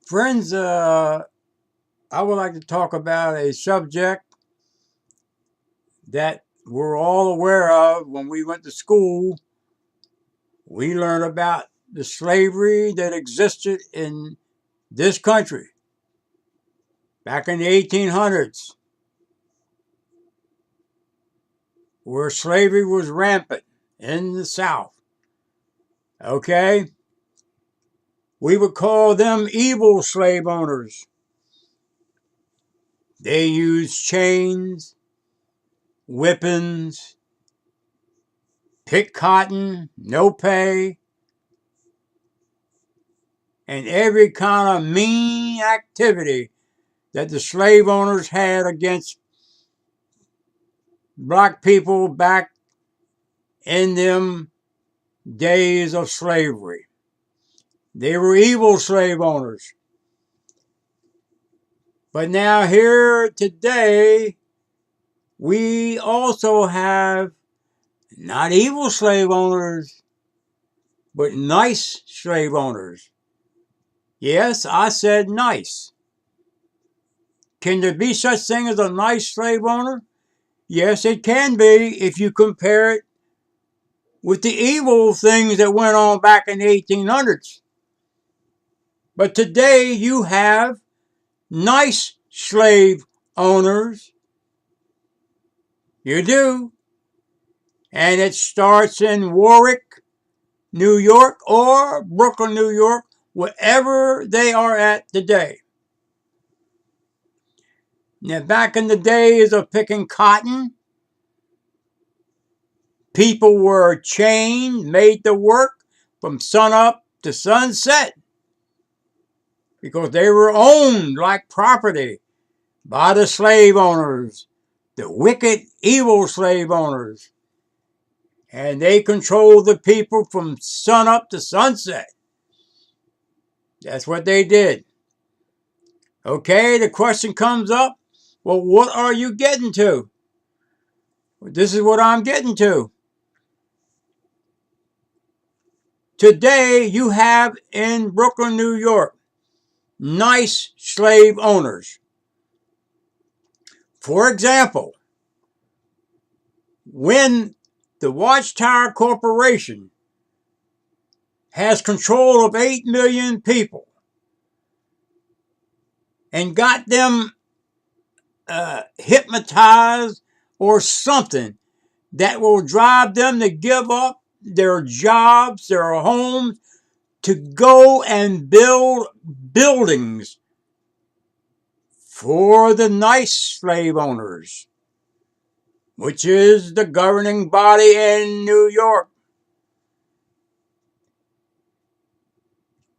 Friends, I would like to talk about a subject that we're all aware of. When we went to school, we learned about the slavery that existed in this country back in the 1800s, where slavery was rampant in the South. Okay? We would call them evil slave owners. They used chains, whippings, pick cotton, no pay, and every kind of mean activity that the slave owners had against black people back in them days of slavery. They were evil slave owners. But now here today, we also have not evil slave owners, but nice slave owners. Yes, I said nice. Can there be such thing as a nice slave owner? Yes, it can be if you compare it with the evil things that went on back in the 1800s. But today you have nice slave owners. You do. And it starts in Warwick, New York, or Brooklyn, New York, wherever they are at today. Now, back in the days of picking cotton, people were chained, made to work from sunup to sunset because they were owned like property by the slave owners, the wicked, evil slave owners. And they controlled the people from sunup to sunset. That's what they did. Okay, the question comes up, well, what are you getting to? Well, this is what I'm getting to. Today, you have in Brooklyn, New York, nice slave owners. For example, when the Watchtower Corporation has control of 8 million people and got them hypnotized or something that will drive them to give up their jobs, their homes, to go and build buildings for the nice slave owners, which is the governing body in New York.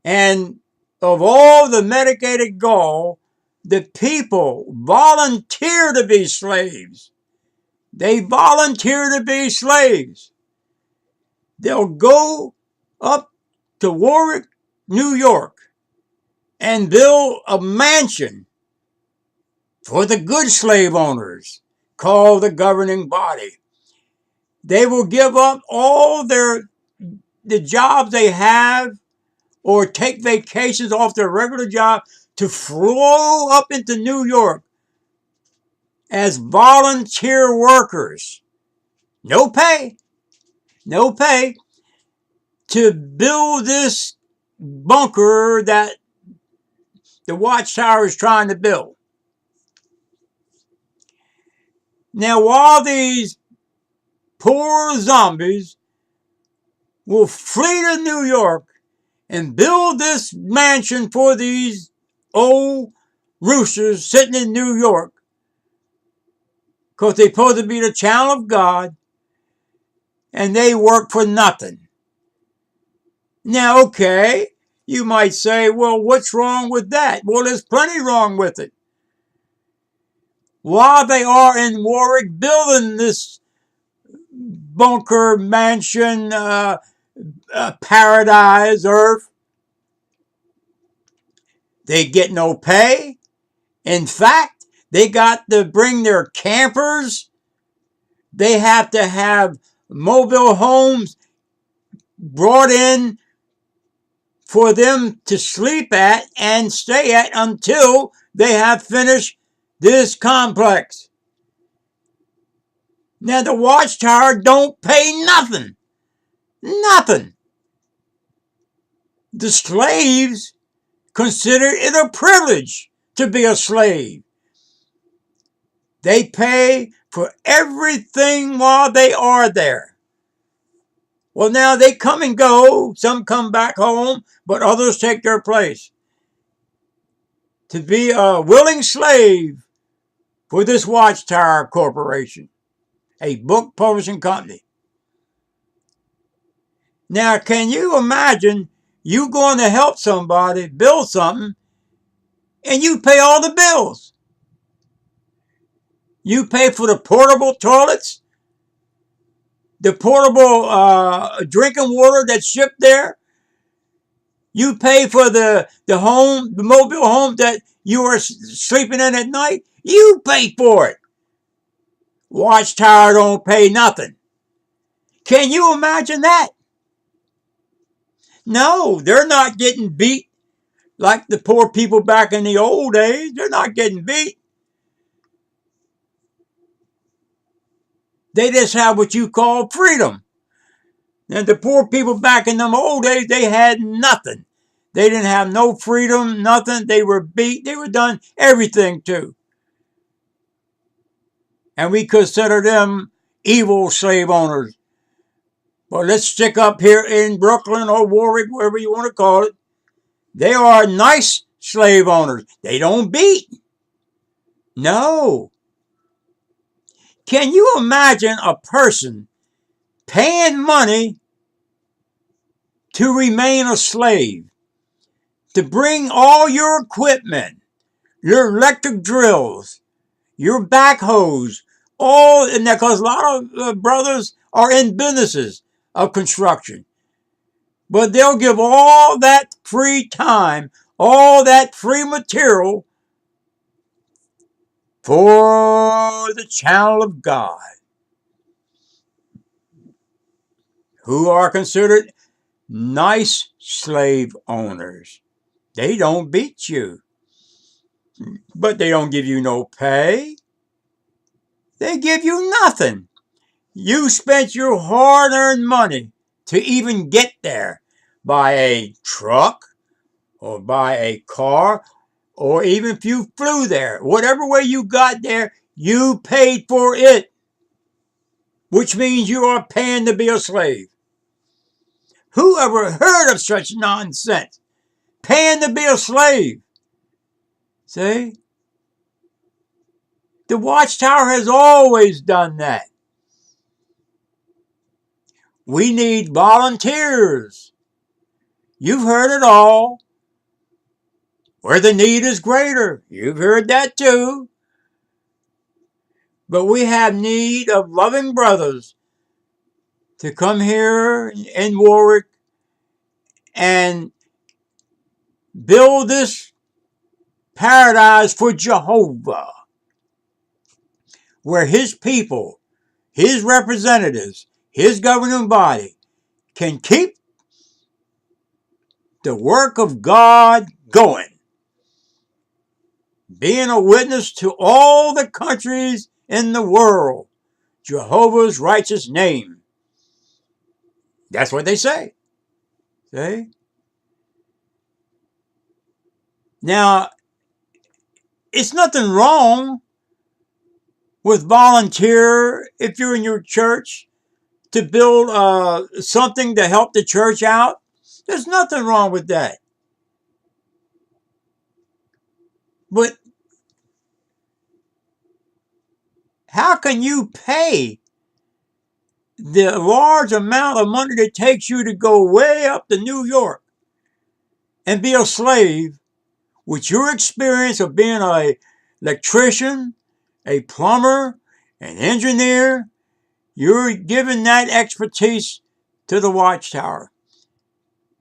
And of all the medicated gall, the people volunteer to be slaves. They volunteer to be slaves. They'll go up to Warwick, New York, and build a mansion for the good slave owners called the governing body. They will give up all the jobs they have or take vacations off their regular job to flow up into New York as volunteer workers. No pay. No pay. To build this bunker that the Watchtower is trying to build. Now, while these poor zombies will flee to New York and build this mansion for these old roosters sitting in New York, because they're supposed to be the child of God, and they work for nothing. Now, okay, you might say, well, what's wrong with that? Well, there's plenty wrong with it. While they are in Warwick building this bunker mansion, paradise, earth, they get no pay. In fact, they got to bring their campers. They have to have mobile homes brought in for them to sleep at and stay at until they have finished this complex. Now the Watchtower don't pay nothing. Nothing. The slaves consider it a privilege to be a slave. They pay for everything while they are there. Well, now they come and go. Some come back home, but others take their place. To be a willing slave for this Watchtower Corporation, a book publishing company. Now, can you imagine you going to help somebody build something and you pay all the bills? You pay for the portable toilets, the portable drinking water that's shipped there. You pay for the home, the mobile home that you are sleeping in at night. You pay for it. Watchtower don't pay nothing. Can you imagine that? No, they're not getting beat like the poor people back in the old days. They're not getting beat. They just have what you call freedom. And the poor people back in them old days, they had nothing. They didn't have no freedom, nothing. They were beat. They were done everything to. And we consider them evil slave owners. But let's stick up here in Brooklyn or Warwick, wherever you want to call it. They are nice slave owners. They don't beat. No. Can you imagine a person paying money to remain a slave? To bring all your equipment, your electric drills, your backhoes, all in there, because a lot of brothers are in businesses of construction. But they'll give all that free time, all that free material for the channel of God, who are considered nice slave owners. They don't beat you, but they don't give you no pay. They give you nothing. You spent your hard-earned money to even get there by a truck or by a car, or even if you flew there. Whatever way you got there, you paid for it, which means you are paying to be a slave. Who ever heard of such nonsense? Paying to be a slave. See? The Watchtower has always done that. We need volunteers. You've heard it all. Where the need is greater. You've heard that too. But we have need of loving brothers to come here in Warwick and build this paradise for Jehovah, where his people, his representatives, his governing body can keep the work of God going, being a witness to all the countries in the world, Jehovah's righteous name. That's what they say. See? Now, it's nothing wrong with volunteer if you're in your church to build something to help the church out. There's nothing wrong with that. But how can you pay the large amount of money that it takes you to go way up to New York and be a slave with your experience of being an electrician, a plumber, an engineer? You're giving that expertise to the Watchtower,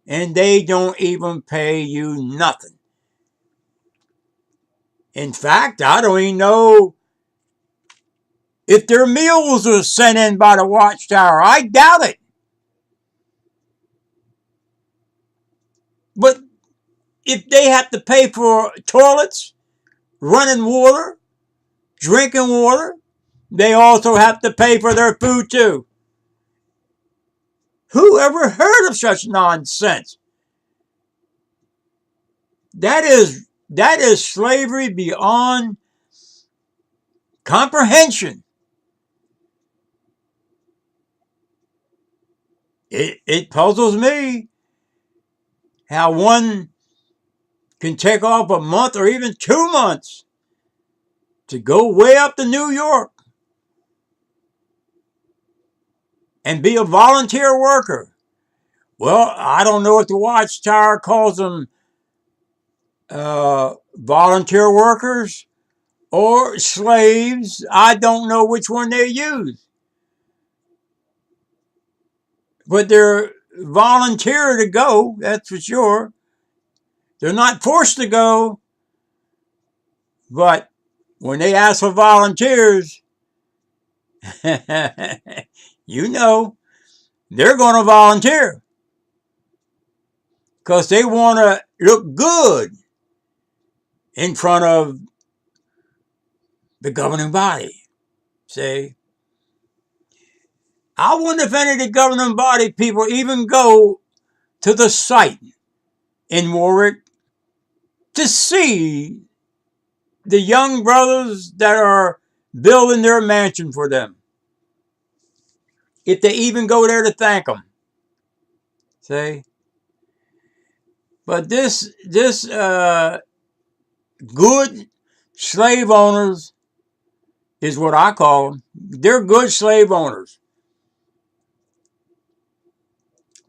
and they don't even pay you nothing. In fact, I don't even know if their meals are sent in by the Watchtower. I doubt it. But if they have to pay for toilets, running water, drinking water, they also have to pay for their food too. Who ever heard of such nonsense? That is slavery beyond comprehension. It puzzles me how one can take off a month or even 2 months to go way up to New York and be a volunteer worker. Well, I don't know if the Watchtower calls them volunteer workers or slaves. I don't know which one they use. But they're volunteer to go, that's for sure. They're not forced to go, but when they ask for volunteers, you know, they're going to volunteer because they want to look good in front of the governing body. See, I wonder if any of the governing body people even go to the site in Warwick to see the young brothers that are building their mansion for them. If they even go there to thank them. See? But this good slave owners is what I call them. They're good slave owners.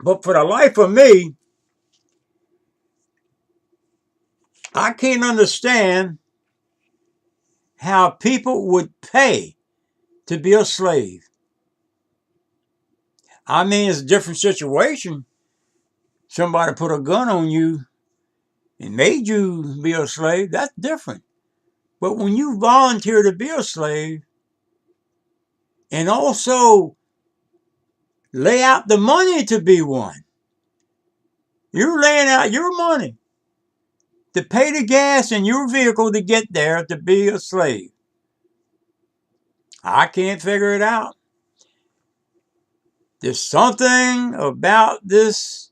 But for the life of me, I can't understand how people would pay to be a slave. I mean, it's a different situation. Somebody put a gun on you and made you be a slave, that's different. But when you volunteer to be a slave and also lay out the money to be one, you're laying out your money to pay the gas in your vehicle to get there to be a slave. I can't figure it out. There's something about this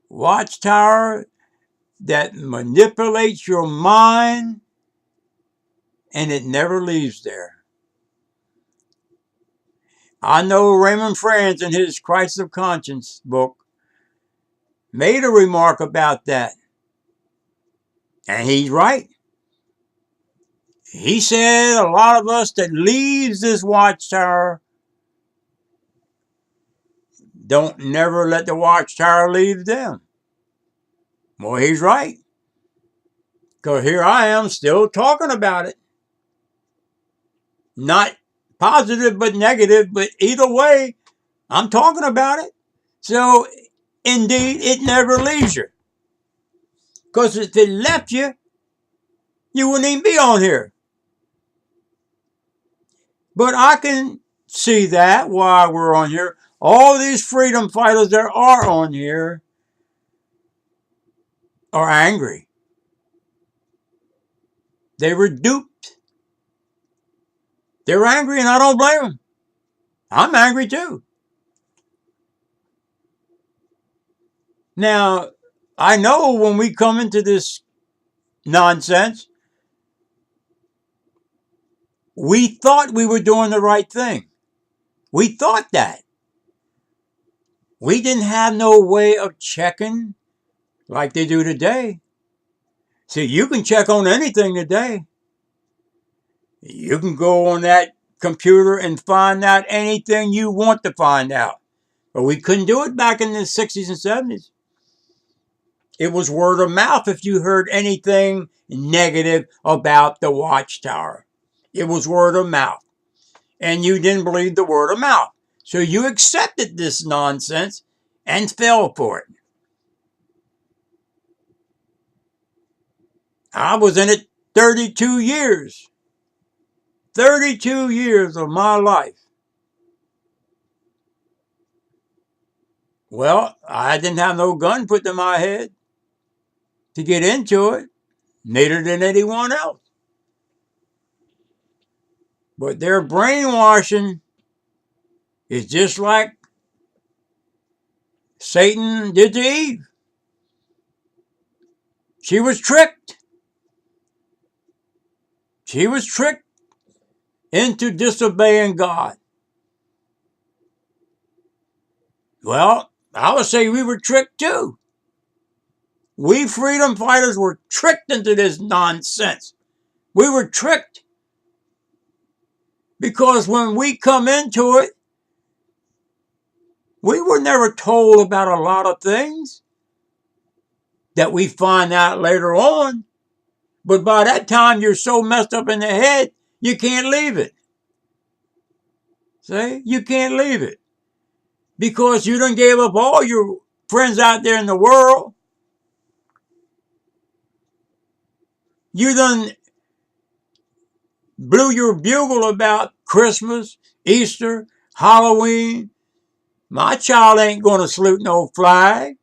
Watchtower that manipulates your mind and it never leaves there. I know Raymond Franz in his Crisis of Conscience book made a remark about that. And he's right. He said a lot of us that leaves this Watchtower don't never let the Watchtower leave them. Well, he's right. Because here I am still talking about it. Not positive, but negative. But either way, I'm talking about it. So, indeed, it never leaves you. Because if it left you, you wouldn't even be on here. But I can see that while we're on here. All these freedom fighters that are on here are angry. They were duped. They're angry, and I don't blame them. I'm angry too. Now, I know when we come into this nonsense, we thought we were doing the right thing. We thought that. We didn't have no way of checking like they do today. See, you can check on anything today. You can go on that computer and find out anything you want to find out. But we couldn't do it back in the 60s and 70s. It was word of mouth if you heard anything negative about the Watchtower. It was word of mouth. And you didn't believe the word of mouth. So you accepted this nonsense and fell for it. I was in it 32 years. 32 years of my life. Well, I didn't have no gun put in my head. to get into it, neither did anyone else. But their brainwashing is just like Satan did to Eve. She was tricked. She was tricked into disobeying God. Well, I would say we were tricked too. We freedom fighters were tricked into this nonsense. We were tricked because when we come into it, we were never told about a lot of things that we find out later on. But by that time, you're so messed up in the head, you can't leave it. See? You can't leave it. Because you done gave up all your friends out there in the world. You done blew your bugle about Christmas, Easter, Halloween. My child ain't going to salute no flag.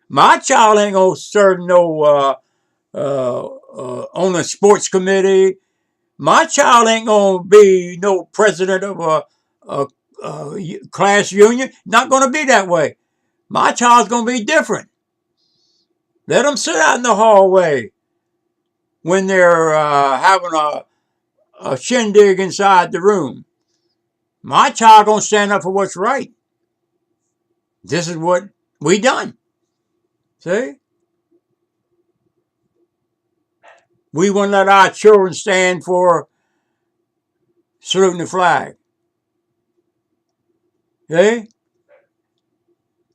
My child ain't going to serve no on a sports committee. My child ain't going to be no president of a class union. Not going to be that way. My child's going to be different. Let them sit out in the hallway when they're having a shindig inside the room. My child going to stand up for what's right. This is what we done. See? We wouldn't let our children stand for saluting the flag. See?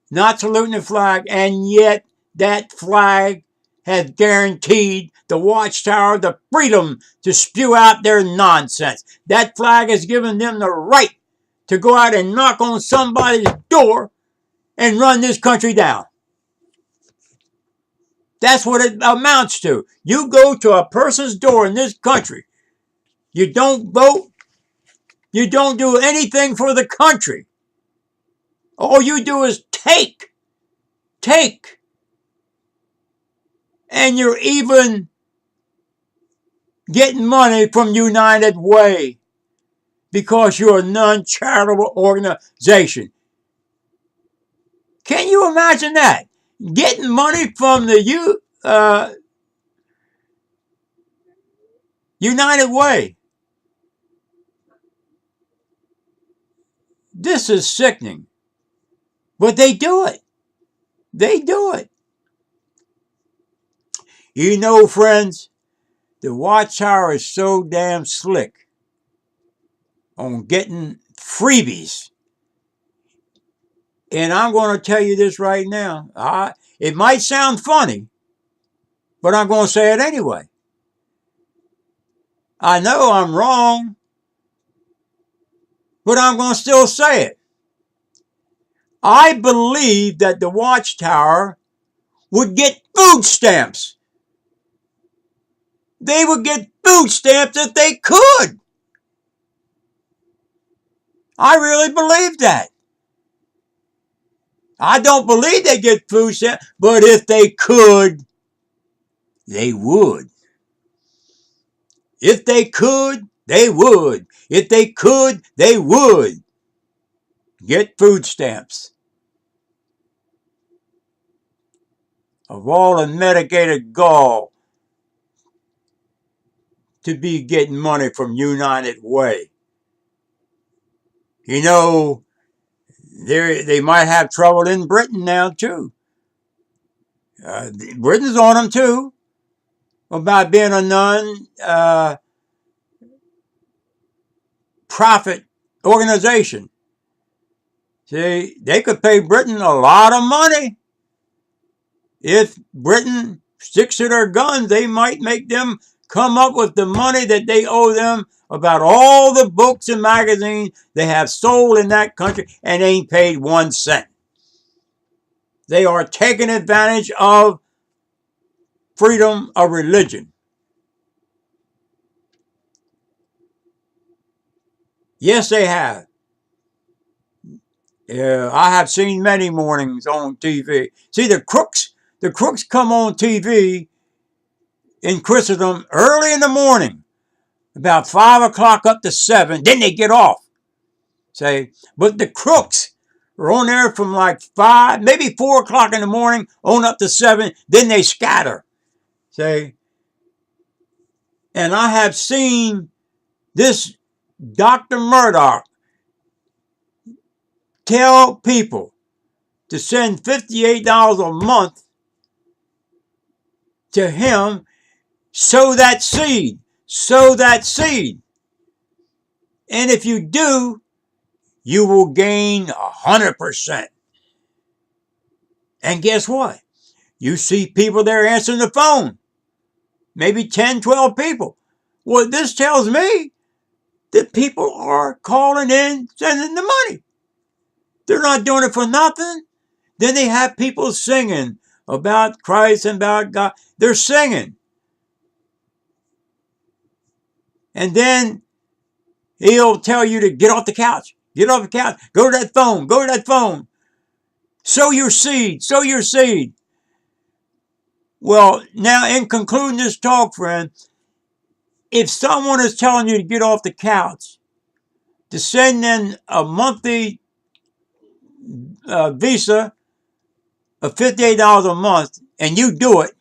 Not saluting the flag, and yet that flag has guaranteed the Watchtower the freedom to spew out their nonsense. That flag has given them the right to go out and knock on somebody's door and run this country down. That's what it amounts to. You go to a person's door in this country. You don't vote. You don't do anything for the country. All you do is take. And you're even getting money from United Way because you're a non-charitable organization. Can you imagine that? Getting money from the United Way. This is sickening. But they do it. They do it. You know, friends, the Watchtower is so damn slick on getting freebies. And I'm going to tell you this right now. It might sound funny, but I'm going to say it anyway. I know I'm wrong, but I'm going to still say it. I believe that the Watchtower would get food stamps. They would get food stamps if they could. I really believe that. I don't believe they get food stamps, but if they could, they would. If they could, they would. If they could, they would get food stamps. Of all the medicated gall to be getting money from United Way. You know, they might have trouble in Britain now too. Britain's on them too about being a non-profit organization. See, they could pay Britain a lot of money. If Britain sticks to their guns, they might make them come up with the money that they owe them about all the books and magazines they have sold in that country and ain't paid 1 cent. They are taking advantage of freedom of religion. Yes, they have. I have seen many mornings on TV. See, the The crooks come on TV in Christendom early in the morning, about 5 o'clock up to 7, then they get off. Say, but the crooks are on there from like 5, maybe 4 o'clock in the morning on up to 7, then they scatter. Say, and I have seen this Dr. Murdoch tell people to send $58 a month to him, sow that seed, sow that seed. And if you do, you will gain 100%. And guess what? You see people there answering the phone. Maybe 10, 12 people. Well, this tells me that people are calling in, sending the money. They're not doing it for nothing. Then they have people singing about Christ and about God. They're singing. And then he'll tell you to get off the couch. Get off the couch. Go to that phone. Go to that phone. Sow your seed. Sow your seed. Well, now in concluding this talk, friend, if someone is telling you to get off the couch, to send in a monthly visa of $58 a month, and you do it,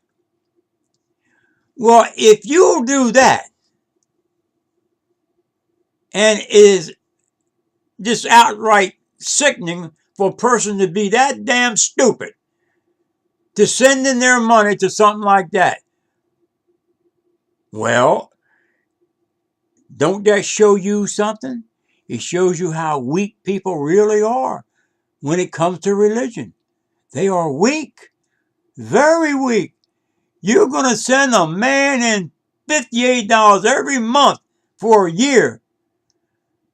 well, if you do that, and it is just outright sickening for a person to be that damn stupid to send in their money to something like that, well, don't that show you something? It shows you how weak people really are when it comes to religion. They are weak, very weak. You're going to send a man in $58 every month for a year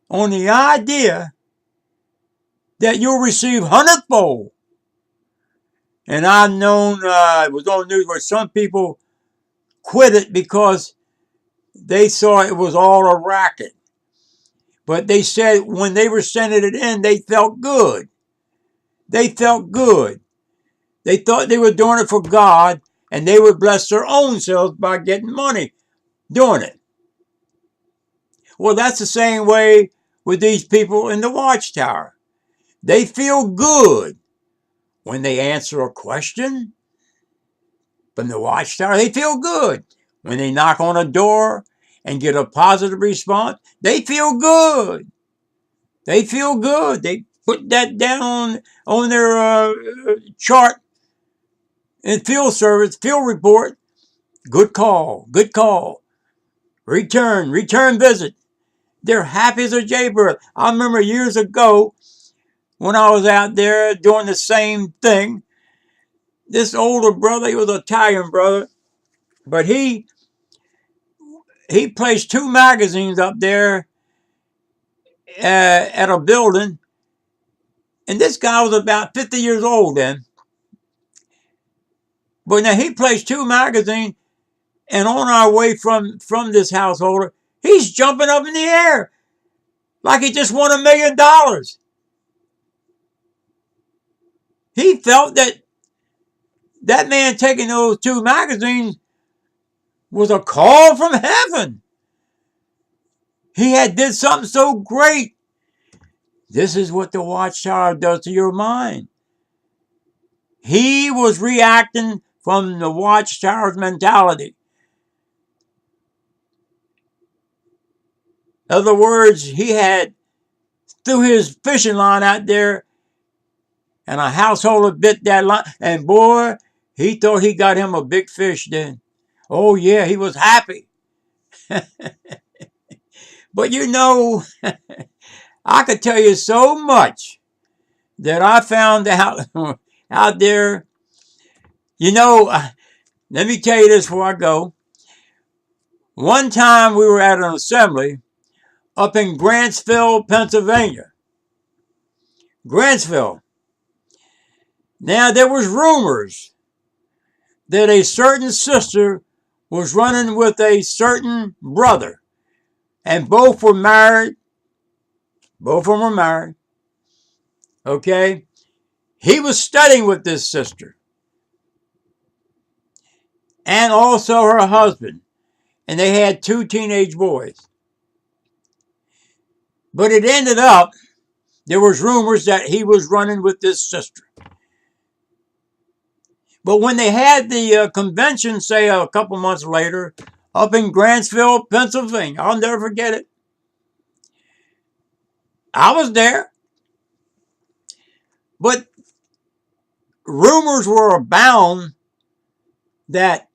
on the idea that you'll receive hundredfold. And I've known, it was on the news where some people quit it because they saw it was all a racket. But they said when they were sending it in, they felt good. They felt good. They thought they were doing it for God, and they would bless their own selves by getting money doing it. Well, that's the same way with these people in the Watchtower. They feel good when they answer a question from the Watchtower. They feel good when they knock on a door and get a positive response. They feel good. They feel good. They put that down on their chart in field service, field report. Good call. Good call. Return visit. They're happy as a jaybird. I remember years ago when I was out there doing the same thing. This older brother, he was an Italian brother, but he placed 2 magazines up there at a building, and this guy was about 50 years old then. But now he placed 2 magazines, and on our way from this householder, he's jumping up in the air like he just won $1 million. He felt that man taking those 2 magazines was a call from heaven. He had did something so great. This is what the Watchtower does to your mind. He was reacting from the Watchtower's mentality. In other words, he had threw his fishing line out there, and a householder bit that line, and boy, he thought he got him a big fish then. Oh yeah, he was happy. But you know, I could tell you so much that I found out out there. You know, let me tell you this before I go. One time we were at an assembly up in Grantsville, Pennsylvania. Grantsville. Now, there was rumors that a certain sister was running with a certain brother, and both were married. Both of them were married. Okay? He was studying with this sister. and also her husband. And they had 2 teenage boys. But it ended up, there was rumors that he was running with this sister. But when they had the convention, say a couple months later, up in Grantsville, Pennsylvania, I'll never forget it. I was there. But rumors were abound that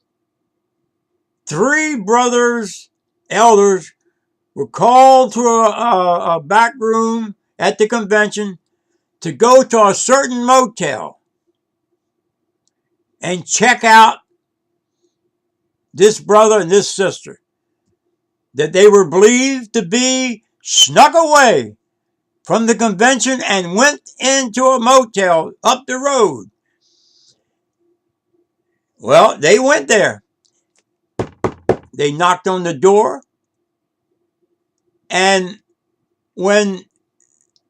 3 brothers, elders, were called to a back room at the convention to go to a certain motel and check out this brother and this sister that they were believed to be snuck away from the convention and went into a motel up the road. Well, they went there. They knocked on the door, and when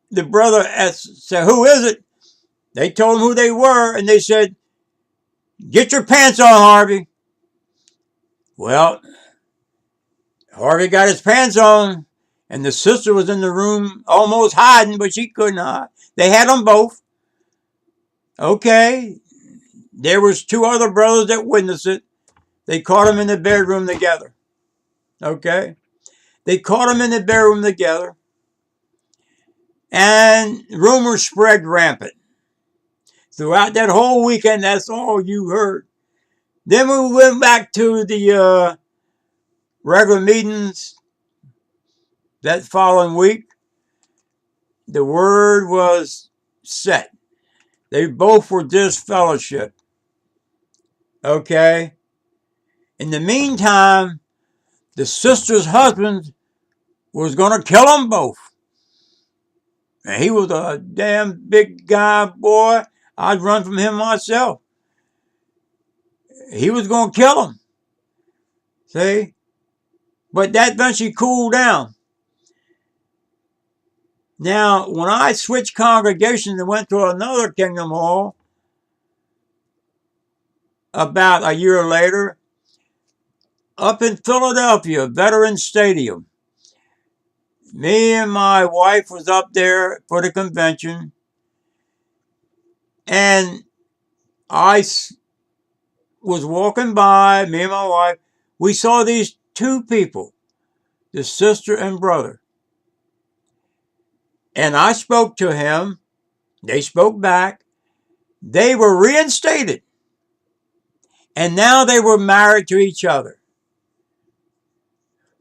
the brother said, "Who is it?" They told him who they were, and they said, "Get your pants on, Harvey." Well, Harvey got his pants on, and the sister was in the room almost hiding, but she couldn't hide. They had them both. Okay. There was 2 other brothers that witnessed it. They caught them in the bedroom together. Okay. They caught them in the bedroom together, and rumors spread rampant. Throughout that whole weekend, that's all you heard. Then we went back to the regular meetings that following week. The word was set. They both were disfellowshipped. Okay? In the meantime, the sister's husband was going to kill them both. And he was a damn big guy, boy. I'd run from him myself. He was going to kill them. See? But that eventually cooled down. Now, when I switched congregations and went to another Kingdom Hall, about a year later, up in Philadelphia, Veterans Stadium, me and my wife was up there for the convention, and I was walking by, me and my wife, we saw these 2 people, the sister and brother. And I spoke to him. They spoke back. They were reinstated. And now they were married to each other.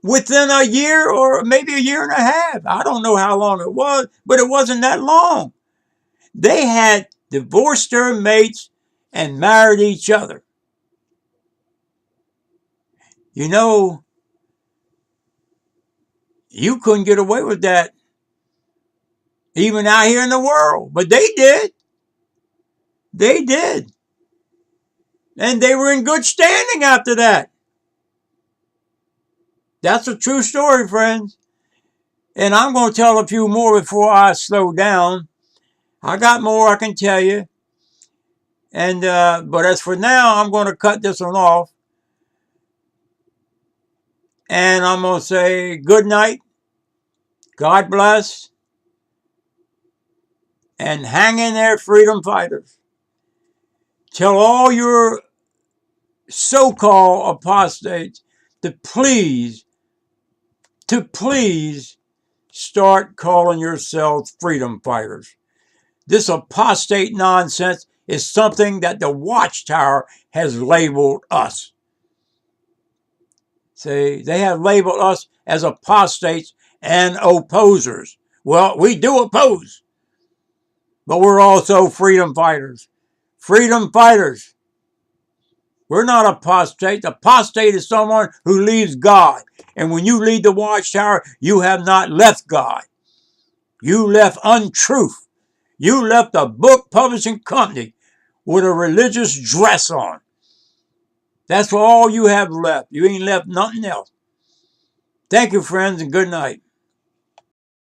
Within a year or maybe a year and a half. I don't know how long it was, but it wasn't that long. They had divorced their mates and married each other. You know, you couldn't get away with that even out here in the world. But they did. They did. And they were in good standing after that. That's a true story, friends. And I'm going to tell a few more before I slow down. I got more I can tell you. And but as for now, I'm going to cut this one off. And I'm going to say good night. God bless. And hang in there, freedom fighters. Tell all your so-called apostates to please start calling yourselves freedom fighters. This apostate nonsense is something that the Watchtower has labeled us. See, they have labeled us as apostates and opposers. Well, we do oppose, but we're also freedom fighters. Freedom fighters. We're not apostate. Apostate is someone who leaves God. And when you leave the Watchtower, you have not left God. You left untruth. You left a book publishing company with a religious dress on. That's all you have left. You ain't left nothing else. Thank you, friends, and good night.